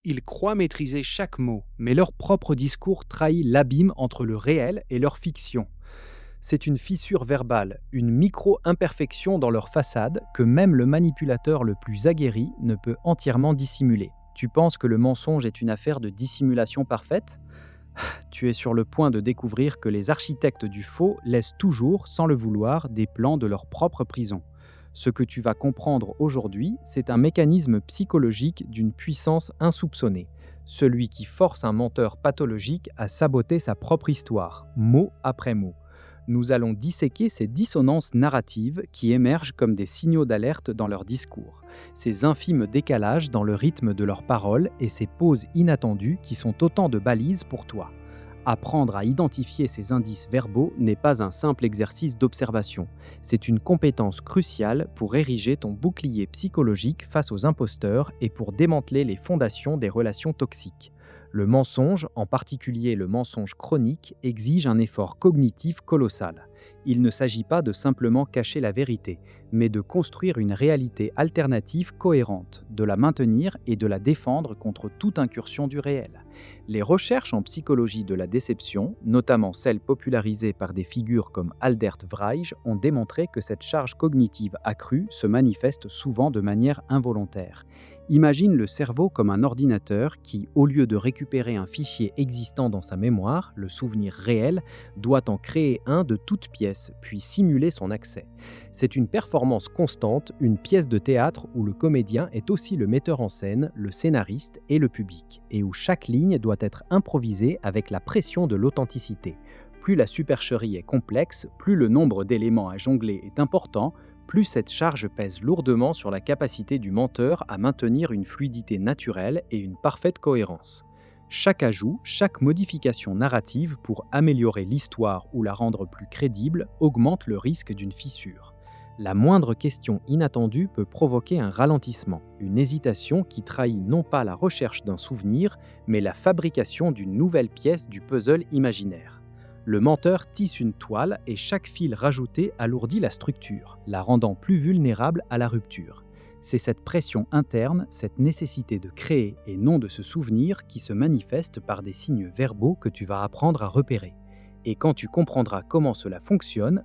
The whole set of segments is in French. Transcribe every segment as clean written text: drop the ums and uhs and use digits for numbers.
Ils croient maîtriser chaque mot, mais leur propre discours trahit l'abîme entre le réel et leur fiction. C'est une fissure verbale, une micro-imperfection dans leur façade que même le manipulateur le plus aguerri ne peut entièrement dissimuler. Tu penses que le mensonge est une affaire de dissimulation parfaite? Tu es sur le point de découvrir que les architectes du faux laissent toujours, sans le vouloir, des plans de leur propre prison. Ce que tu vas comprendre aujourd'hui, c'est un mécanisme psychologique d'une puissance insoupçonnée, celui qui force un menteur pathologique à saboter sa propre histoire, mot après mot. Nous allons disséquer ces dissonances narratives qui émergent comme des signaux d'alerte dans leur discours, ces infimes décalages dans le rythme de leurs paroles et ces pauses inattendues qui sont autant de balises pour toi. Apprendre à identifier ces indices verbaux n'est pas un simple exercice d'observation, c'est une compétence cruciale pour ériger ton bouclier psychologique face aux imposteurs et pour démanteler les fondations des relations toxiques. Le mensonge, en particulier le mensonge chronique, exige un effort cognitif colossal. Il ne s'agit pas de simplement cacher la vérité, mais de construire une réalité alternative cohérente, de la maintenir et de la défendre contre toute incursion du réel. Les recherches en psychologie de la déception, notamment celles popularisées par des figures comme Albert Weich, ont démontré que cette charge cognitive accrue se manifeste souvent de manière involontaire. Imagine le cerveau comme un ordinateur qui, au lieu de récupérer un fichier existant dans sa mémoire, le souvenir réel, doit en créer un de toutes pièces, puis simuler son accès. C'est une performance constante, une pièce de théâtre où le comédien est aussi le metteur en scène, le scénariste et le public, et où chaque ligne doit être improvisée avec la pression de l'authenticité. Plus la supercherie est complexe, plus le nombre d'éléments à jongler est important, plus cette charge pèse lourdement sur la capacité du menteur à maintenir une fluidité naturelle et une parfaite cohérence. Chaque ajout, chaque modification narrative pour améliorer l'histoire ou la rendre plus crédible augmente le risque d'une fissure. La moindre question inattendue peut provoquer un ralentissement, une hésitation qui trahit non pas la recherche d'un souvenir, mais la fabrication d'une nouvelle pièce du puzzle imaginaire. Le menteur tisse une toile et chaque fil rajouté alourdit la structure, la rendant plus vulnérable à la rupture. C'est cette pression interne, cette nécessité de créer et non de se souvenir qui se manifeste par des signes verbaux que tu vas apprendre à repérer. Et quand tu comprendras comment cela fonctionne,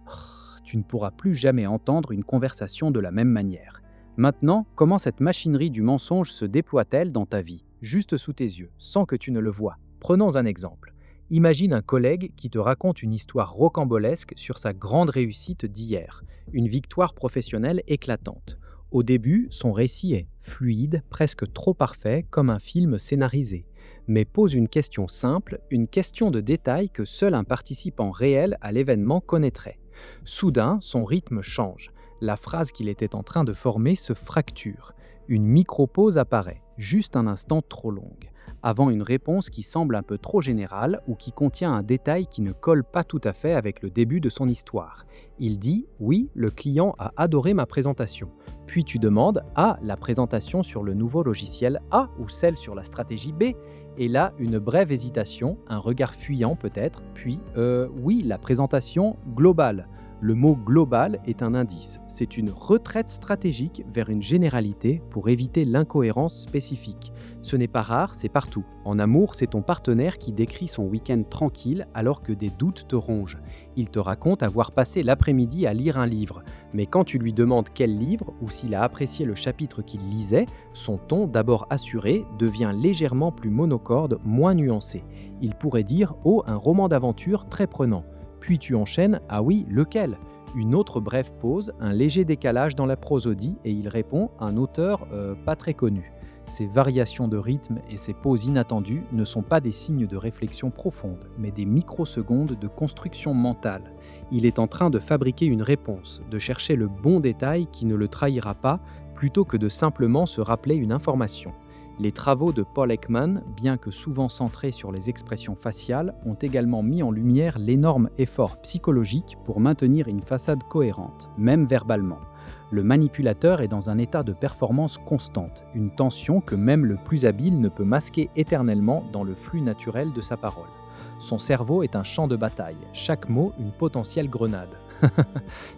tu ne pourras plus jamais entendre une conversation de la même manière. Maintenant, comment cette machinerie du mensonge se déploie-t-elle dans ta vie, juste sous tes yeux, sans que tu ne le vois? Prenons un exemple. Imagine un collègue qui te raconte une histoire rocambolesque sur sa grande réussite d'hier, une victoire professionnelle éclatante. Au début, son récit est fluide, presque trop parfait, comme un film scénarisé, mais pose une question simple, une question de détail que seul un participant réel à l'événement connaîtrait. Soudain, son rythme change. La phrase qu'il était en train de former se fracture. Une micro-pause apparaît, juste un instant trop longue, avant une réponse qui semble un peu trop générale ou qui contient un détail qui ne colle pas tout à fait avec le début de son histoire. Il dit « Oui, le client a adoré ma présentation ». Puis tu demandes « Ah, la présentation sur le nouveau logiciel A ou celle sur la stratégie B ?» Et là, une brève hésitation, un regard fuyant peut-être, puis « Oui, la présentation globale ». Le mot « global » est un indice. C'est une retraite stratégique vers une généralité pour éviter l'incohérence spécifique. Ce n'est pas rare, c'est partout. En amour, c'est ton partenaire qui décrit son week-end tranquille alors que des doutes te rongent. Il te raconte avoir passé l'après-midi à lire un livre. Mais quand tu lui demandes quel livre ou s'il a apprécié le chapitre qu'il lisait, son ton, d'abord assuré, devient légèrement plus monocorde, moins nuancé. Il pourrait dire « Oh, un roman d'aventure très prenant ». Puis tu enchaînes « Ah oui, lequel ?» Une autre brève pause, un léger décalage dans la prosodie et il répond « Un auteur pas très connu ». Ces variations de rythme et ces pauses inattendues ne sont pas des signes de réflexion profonde, mais des microsecondes de construction mentale. Il est en train de fabriquer une réponse, de chercher le bon détail qui ne le trahira pas, plutôt que de simplement se rappeler une information. Les travaux de Paul Ekman, bien que souvent centrés sur les expressions faciales, ont également mis en lumière l'énorme effort psychologique pour maintenir une façade cohérente, même verbalement. Le manipulateur est dans un état de performance constante, une tension que même le plus habile ne peut masquer éternellement dans le flux naturel de sa parole. Son cerveau est un champ de bataille, chaque mot une potentielle grenade.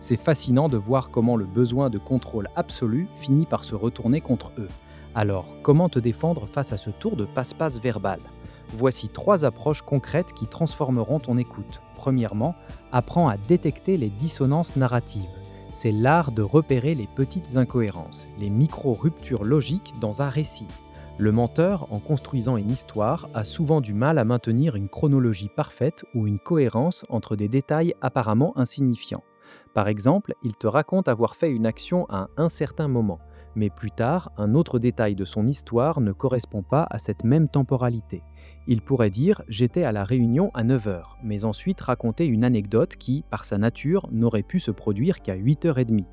C'est fascinant de voir comment le besoin de contrôle absolu finit par se retourner contre eux. Alors, comment te défendre face à ce tour de passe-passe verbal? Voici 3 approches concrètes qui transformeront ton écoute. Premièrement, apprends à détecter les dissonances narratives. C'est l'art de repérer les petites incohérences, les micro-ruptures logiques dans un récit. Le menteur, en construisant une histoire, a souvent du mal à maintenir une chronologie parfaite ou une cohérence entre des détails apparemment insignifiants. Par exemple, il te raconte avoir fait une action à un certain moment, mais plus tard, un autre détail de son histoire ne correspond pas à cette même temporalité. Il pourrait dire « j'étais à la réunion à 9 heures », mais ensuite raconter une anecdote qui, par sa nature, n'aurait pu se produire qu'à 8h30.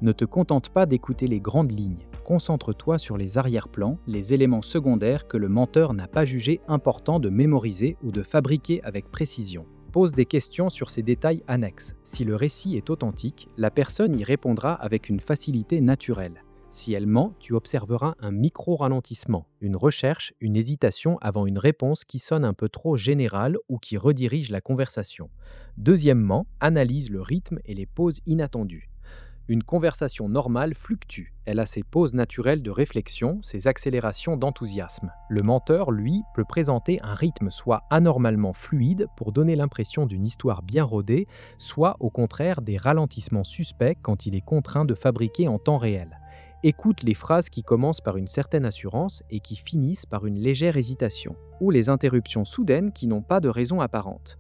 Ne te contente pas d'écouter les grandes lignes. Concentre-toi sur les arrière-plans, les éléments secondaires que le menteur n'a pas jugé important de mémoriser ou de fabriquer avec précision. Pose des questions sur ces détails annexes. Si le récit est authentique, la personne y répondra avec une facilité naturelle. Si elle ment, tu observeras un micro-ralentissement, une recherche, une hésitation avant une réponse qui sonne un peu trop générale ou qui redirige la conversation. Deuxièmement, analyse le rythme et les pauses inattendues. Une conversation normale fluctue. Elle a ses pauses naturelles de réflexion, ses accélérations d'enthousiasme. Le menteur, lui, peut présenter un rythme soit anormalement fluide pour donner l'impression d'une histoire bien rodée, soit au contraire des ralentissements suspects quand il est contraint de fabriquer en temps réel. Écoute les phrases qui commencent par une certaine assurance et qui finissent par une légère hésitation, ou les interruptions soudaines qui n'ont pas de raison apparente.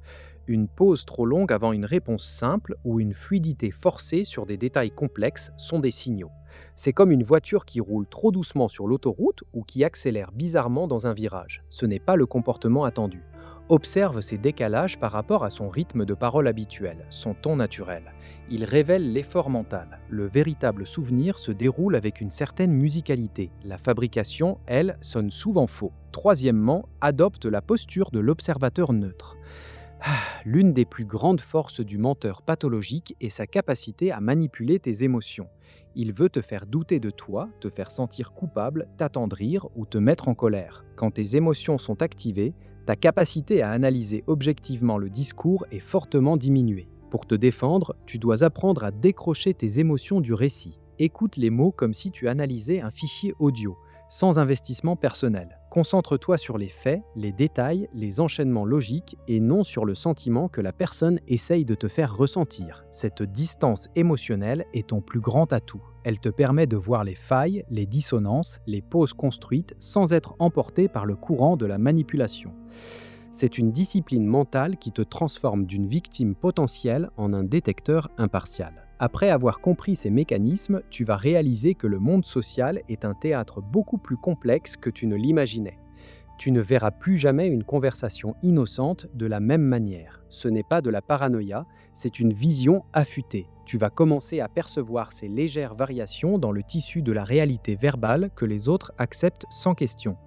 Une pause trop longue avant une réponse simple ou une fluidité forcée sur des détails complexes sont des signaux. C'est comme une voiture qui roule trop doucement sur l'autoroute ou qui accélère bizarrement dans un virage. Ce n'est pas le comportement attendu. Observe ces décalages par rapport à son rythme de parole habituel, son ton naturel. Il révèle l'effort mental. Le véritable souvenir se déroule avec une certaine musicalité. La fabrication, elle, sonne souvent faux. Troisièmement, adopte la posture de l'observateur neutre. L'une des plus grandes forces du menteur pathologique est sa capacité à manipuler tes émotions. Il veut te faire douter de toi, te faire sentir coupable, t'attendrir ou te mettre en colère. Quand tes émotions sont activées, ta capacité à analyser objectivement le discours est fortement diminuée. Pour te défendre, tu dois apprendre à décrocher tes émotions du récit. Écoute les mots comme si tu analysais un fichier audio, sans investissement personnel. Concentre-toi sur les faits, les détails, les enchaînements logiques et non sur le sentiment que la personne essaye de te faire ressentir. Cette distance émotionnelle est ton plus grand atout. Elle te permet de voir les failles, les dissonances, les pauses construites sans être emporté par le courant de la manipulation. C'est une discipline mentale qui te transforme d'une victime potentielle en un détecteur impartial. Après avoir compris ces mécanismes, tu vas réaliser que le monde social est un théâtre beaucoup plus complexe que tu ne l'imaginais. Tu ne verras plus jamais une conversation innocente de la même manière. Ce n'est pas de la paranoïa, c'est une vision affûtée. Tu vas commencer à percevoir ces légères variations dans le tissu de la réalité verbale que les autres acceptent sans question.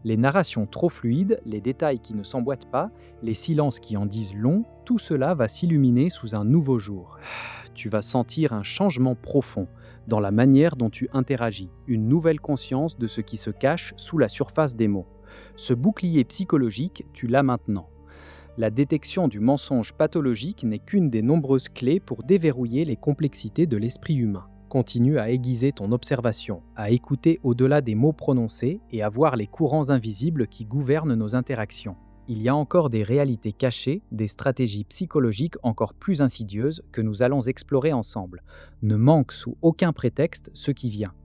Les narrations trop fluides, les détails qui ne s'emboîtent pas, les silences qui en disent long, tout cela va s'illuminer sous un nouveau jour. Tu vas sentir un changement profond dans la manière dont tu interagis, une nouvelle conscience de ce qui se cache sous la surface des mots. Ce bouclier psychologique, tu l'as maintenant. La détection du mensonge pathologique n'est qu'une des nombreuses clés pour déverrouiller les complexités de l'esprit humain. Continue à aiguiser ton observation, à écouter au-delà des mots prononcés et à voir les courants invisibles qui gouvernent nos interactions. Il y a encore des réalités cachées, des stratégies psychologiques encore plus insidieuses que nous allons explorer ensemble. Ne manque sous aucun prétexte ce qui vient.